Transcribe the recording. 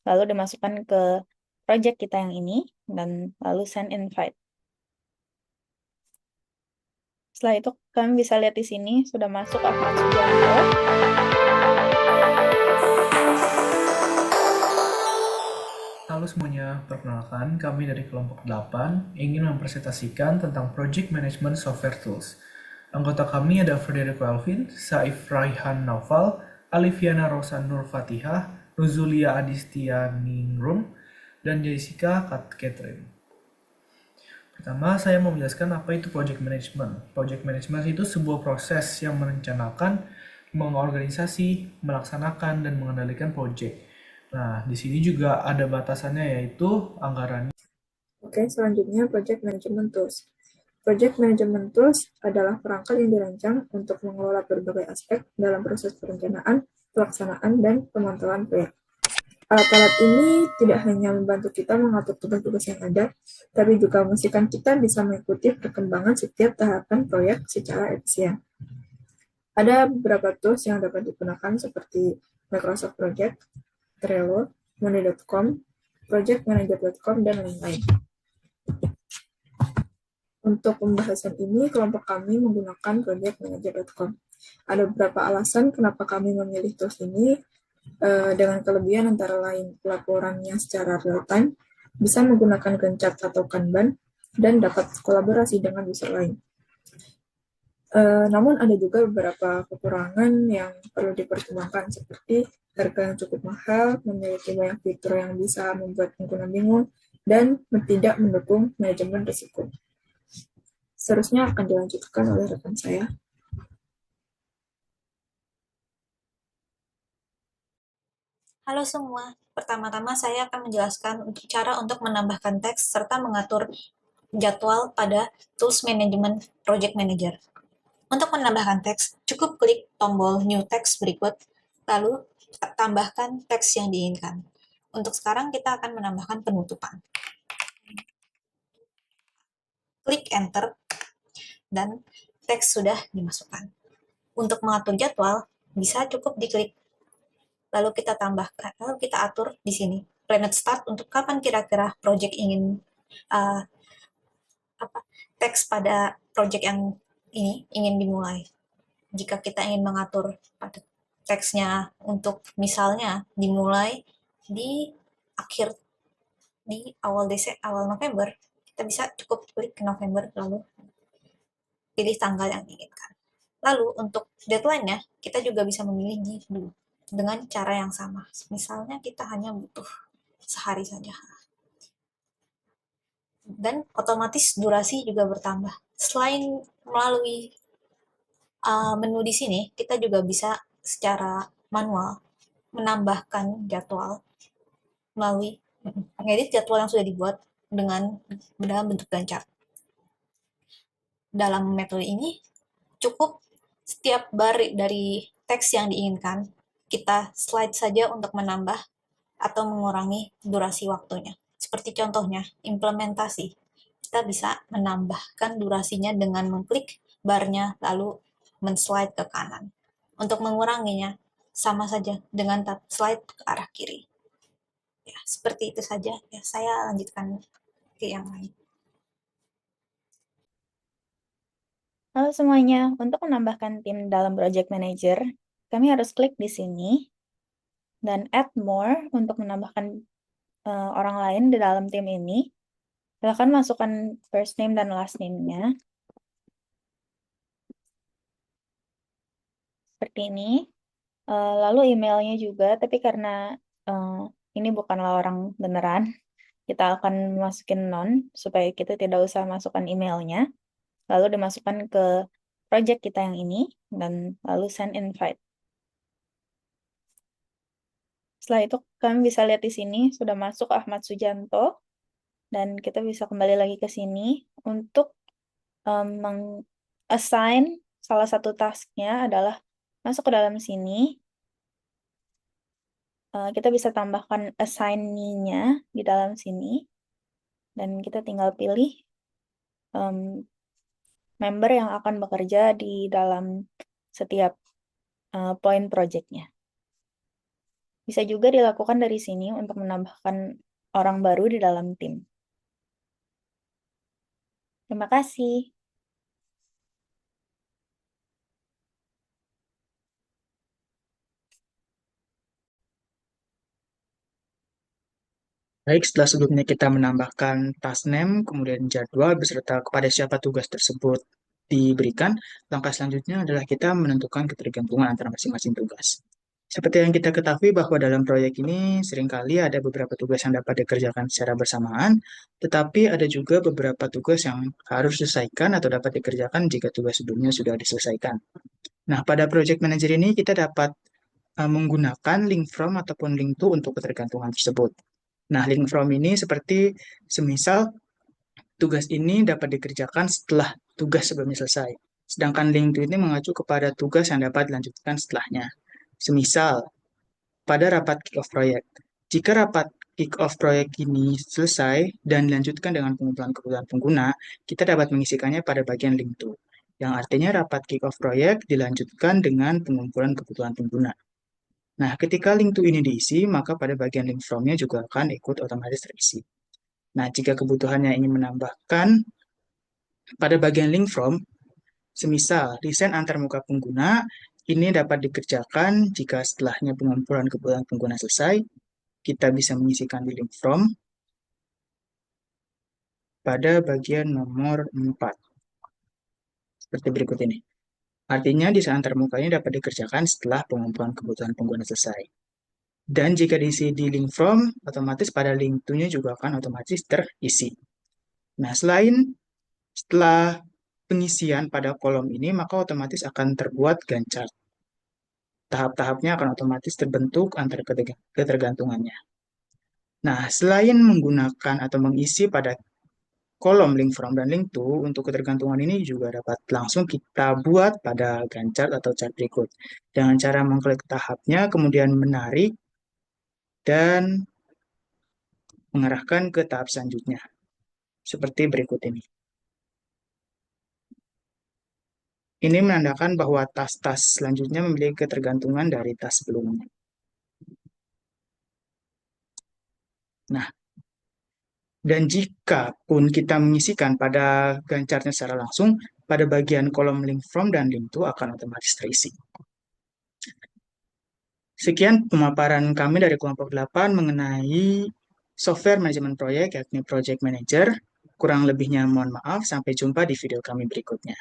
lalu dimasukkan ke project kita yang ini, dan lalu send invite. Setelah itu, kalian bisa lihat di sini, sudah masuk Ahmad Sujanto. Halo semuanya, perkenalkan kami dari kelompok 8 ingin mempresentasikan tentang Project Management Software Tools. Anggota kami ada Federico Alvin, Saif Raihan Naufal, Aliviana Rosa Nur Fatihah, Nuzulia Adistia Ningrum, dan Jessica Catherine. Pertama, saya mau menjelaskan apa itu Project Management. Project Management itu sebuah proses yang merencanakan, mengorganisasi, melaksanakan, dan mengendalikan project. Nah, di sini juga ada batasannya yaitu anggaran. Oke, selanjutnya Project Management Tools. Project Management Tools adalah perangkat yang dirancang untuk mengelola berbagai aspek dalam proses perencanaan, pelaksanaan, dan pemantauan proyek. Alat-alat ini tidak hanya membantu kita mengatur tugas-tugas yang ada, tapi juga memastikan kita bisa mengikuti perkembangan setiap tahapan proyek secara efisien. Ada beberapa tools yang dapat digunakan seperti Microsoft Project, Trello, Monday.com, projectmanager.com, dan lain-lain. Untuk pembahasan ini, kelompok kami menggunakan projectmanager.com. Ada beberapa alasan kenapa kami memilih tools ini, dengan kelebihan antara lain pelaporannya secara real-time, bisa menggunakan Gantt atau Kanban, dan dapat kolaborasi dengan user lain. Namun ada juga beberapa kekurangan yang perlu dipertimbangkan, seperti harga yang cukup mahal, memiliki banyak fitur yang bisa membuat pengguna bingung, dan tidak mendukung manajemen risiko. Seterusnya akan dilanjutkan oleh rekan saya. Halo semua, pertama-tama saya akan menjelaskan cara untuk menambahkan teks serta mengatur jadwal pada Tools Management Project Manager. Untuk menambahkan teks, cukup klik tombol New Text berikut, lalu tambahkan teks yang diinginkan. Untuk sekarang kita akan menambahkan penutupan. Klik Enter, dan teks sudah dimasukkan. Untuk mengatur jadwal, bisa cukup diklik lalu kita tambahkan, lalu kita atur di sini planet start untuk kapan kira-kira project ingin uh, teks pada project yang ini ingin dimulai. Jika kita ingin mengatur pada teksnya untuk misalnya dimulai di akhir di awal November, kita bisa cukup klik ke November lalu pilih tanggal yang diinginkan. Lalu untuk deadline-nya kita juga bisa memilih dengan cara yang sama. Misalnya kita hanya butuh sehari saja. Dan otomatis durasi juga bertambah. Selain melalui menu di sini, kita juga bisa secara manual menambahkan jadwal melalui mengedit jadwal yang sudah dibuat dalam bentuk Gantt. Dalam metode ini, cukup setiap bar dari teks yang diinginkan, kita slide saja untuk menambah atau mengurangi durasi waktunya. Seperti contohnya, implementasi. Kita bisa menambahkan durasinya dengan mengklik barnya lalu men-slide ke kanan. Untuk menguranginya, sama saja dengan slide ke arah kiri. Ya, seperti itu saja. Ya, saya lanjutkan ke yang lain. Halo semuanya, untuk menambahkan tim dalam Project Manager, kami harus klik di sini, dan add more untuk menambahkan orang lain di dalam tim ini. Silakan masukkan first name dan last name-nya. Seperti ini. Lalu emailnya juga, tapi karena ini bukanlah orang beneran, kita akan masukin non, supaya kita tidak usah masukkan emailnya. Lalu dimasukkan ke project kita yang ini, dan lalu send invite. Setelah itu, kami bisa lihat di sini, sudah masuk Ahmad Sujanto, dan kita bisa kembali lagi ke sini untuk meng-assign salah satu tasknya adalah masuk ke dalam sini. Kita bisa tambahkan assignee-nya di dalam sini, dan kita tinggal pilih member yang akan bekerja di dalam setiap poin project-nya. Bisa juga dilakukan dari sini untuk menambahkan orang baru di dalam tim. Terima kasih. Baik, setelah sebelumnya kita menambahkan task name, kemudian jadwal, beserta kepada siapa tugas tersebut diberikan, langkah selanjutnya adalah kita menentukan ketergantungan antara masing-masing tugas. Seperti yang kita ketahui bahwa dalam proyek ini seringkali ada beberapa tugas yang dapat dikerjakan secara bersamaan, tetapi ada juga beberapa tugas yang harus diselesaikan atau dapat dikerjakan jika tugas sebelumnya sudah diselesaikan. Nah, pada project manager ini kita dapat menggunakan link from ataupun link to untuk ketergantungan tersebut. Nah, link from ini seperti semisal tugas ini dapat dikerjakan setelah tugas sebelumnya selesai. Sedangkan link to ini mengacu kepada tugas yang dapat dilanjutkan setelahnya. Semisal, pada rapat kick-off proyek. Jika rapat kick-off proyek ini selesai dan dilanjutkan dengan pengumpulan kebutuhan pengguna, kita dapat mengisikannya pada bagian link to, yang artinya rapat kick-off proyek dilanjutkan dengan pengumpulan kebutuhan pengguna. Nah, ketika link to ini diisi, maka pada bagian link from-nya juga akan ikut otomatis terisi. Nah, jika kebutuhannya ingin menambahkan pada bagian link from, semisal desain antar muka pengguna, ini dapat dikerjakan jika setelahnya pengumpulan kebutuhan pengguna selesai, kita bisa mengisikan di link from pada bagian nomor 4. Seperti berikut ini. Artinya desain antar muka ini dapat dikerjakan setelah pengumpulan kebutuhan pengguna selesai. Dan jika diisi di link from, otomatis pada link to-nya juga akan otomatis terisi. Nah, setelah pengisian pada kolom ini, maka otomatis akan terbuat Gantt chart. Tahap-tahapnya akan otomatis terbentuk antara ketergantungannya. Nah, selain menggunakan atau mengisi pada kolom link from dan link to, untuk ketergantungan ini juga dapat langsung kita buat pada Gantt chart atau chart berikut. Dengan cara mengklik tahapnya, kemudian menarik, dan mengarahkan ke tahap selanjutnya. Seperti berikut ini. Ini menandakan bahwa tas-tas selanjutnya memiliki ketergantungan dari tas sebelumnya. Nah, dan jika pun kita mengisikan pada gancarnya secara langsung, pada bagian kolom link from dan link to akan otomatis terisi. Sekian pemaparan kami dari kelompok 8 mengenai software manajemen proyek, yakni Project Manager. Kurang lebihnya mohon maaf, sampai jumpa di video kami berikutnya.